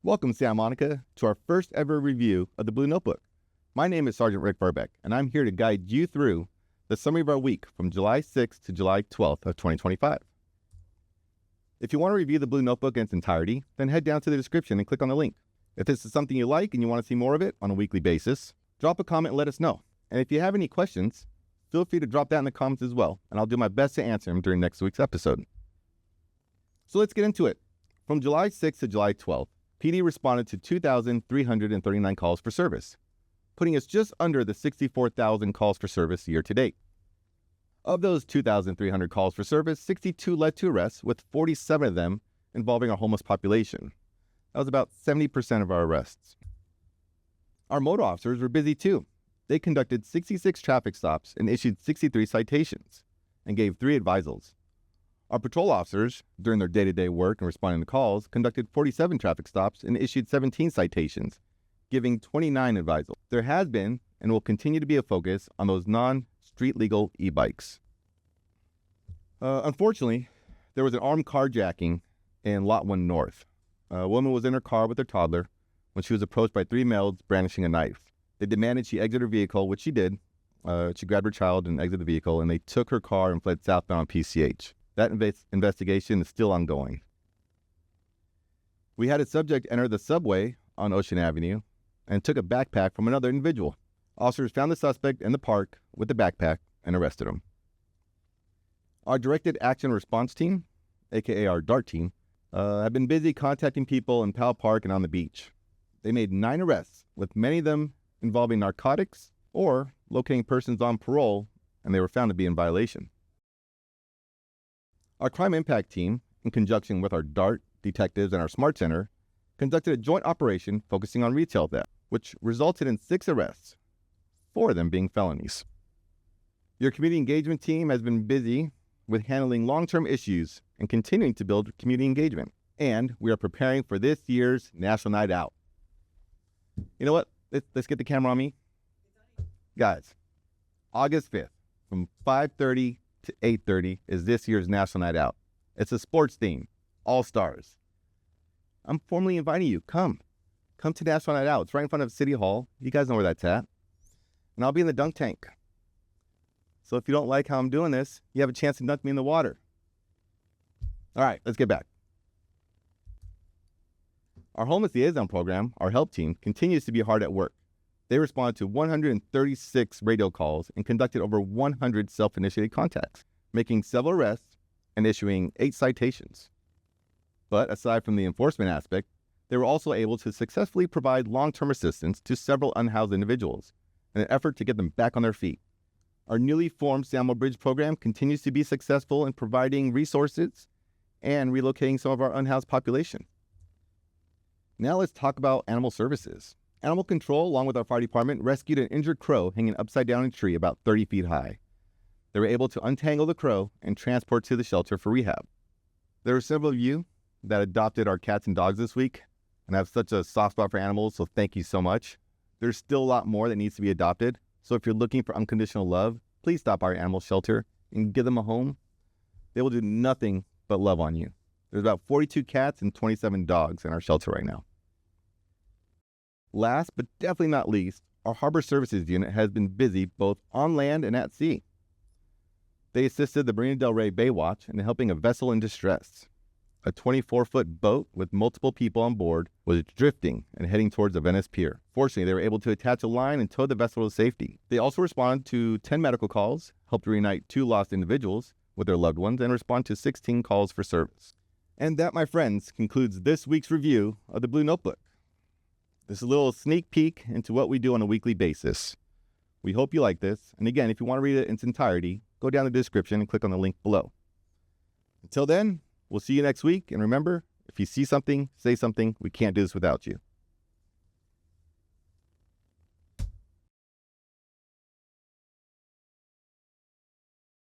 Welcome, Santa Monica, to our first ever review of the Blue Notebook. My name is Sergeant Rick Verbeck, and I'm here to guide you through the summary of our week from July 6th to July 12th of 2025. If you want to review the Blue Notebook in its entirety, then head down to the description and click on the link. If this is something you like and you want to see more of it on a weekly basis, drop a comment and let us know. And if you have any questions, feel free to drop that in the comments as well, and I'll do my best to answer them during next week's episode. So let's get into it. From July 6th to July 12th, PD responded to 2,339 calls for service, putting us just under the 64,000 calls for service year to date. Of those 2,300 calls for service, 62 led to arrests, with 47 of them involving our homeless population. That was about 70% of our arrests. Our motor officers were busy too. They conducted 66 traffic stops and issued 63 citations and gave 3 advisals. Our patrol officers, during their day-to-day work and responding to calls, conducted 47 traffic stops and issued 17 citations, giving 29 advisals. There has been and will continue to be a focus on those non-street legal e-bikes. Unfortunately, there was an armed carjacking in Lot 1 North. A woman was in her car with her toddler when she was approached by 3 males brandishing a knife. They demanded she exit her vehicle, which she did. She grabbed her child and exited the vehicle, and they took her car and fled southbound PCH. That investigation is still ongoing. We had a subject enter the subway on Ocean Avenue and took a backpack from another individual. Officers found the suspect in the park with the backpack and arrested him. Our Directed Action Response Team, aka our DART team, have been busy contacting people in Powell Park and on the beach. They made 9 arrests, with many of them involving narcotics or locating persons on parole, and they were found to be in violation. Our Crime Impact Team, in conjunction with our DART detectives and our SMART Center, conducted a joint operation focusing on retail theft, which resulted in 6 arrests, 4 of them being felonies. Your Community Engagement Team has been busy with handling long-term issues and continuing to build community engagement. And we are preparing for this year's National Night Out. You know what? Let's get the camera on me. Guys, August 5th, from 5:30 to 8:30 is this year's National Night Out. It's a sports theme, all stars. I'm formally inviting you. Come to National Night Out. It's right in front of City Hall. You guys know where that's at. And I'll be in the dunk tank. So if you don't like how I'm doing this, you have a chance to dunk me in the water. All right, let's get back. Our Homeless Liaison Program, our help team, continues to be hard at work. They responded to 136 radio calls and conducted over 100 self-initiated contacts, making several arrests and issuing 8 citations. But aside from the enforcement aspect, they were also able to successfully provide long-term assistance to several unhoused individuals in an effort to get them back on their feet. Our newly formed Samuel Bridge program continues to be successful in providing resources and relocating some of our unhoused population. Now let's talk about animal services. Animal Control, along with our fire department, rescued an injured crow hanging upside down in a tree about 30 feet high. They were able to untangle the crow and transport to the shelter for rehab. There were several of you that adopted our cats and dogs this week and have such a soft spot for animals, so thank you so much. There's still a lot more that needs to be adopted, so if you're looking for unconditional love, please stop by our animal shelter and give them a home. They will do nothing but love on you. There's about 42 cats and 27 dogs in our shelter right now. Last but definitely not least, our Harbor Services Unit has been busy both on land and at sea. They assisted the Marina del Rey Baywatch in helping a vessel in distress. A 24-foot boat with multiple people on board was drifting and heading towards the Venice Pier. Fortunately, they were able to attach a line and tow the vessel to safety. They also responded to 10 medical calls, helped reunite 2 lost individuals with their loved ones, and respond to 16 calls for service. And that, my friends, concludes this week's review of the Blue Notebook. This is a little sneak peek into what we do on a weekly basis. We hope you like this. And again, if you want to read it in its entirety, go down the description and click on the link below. Until then, we'll see you next week. And remember, if you see something, say something. We can't do this without you.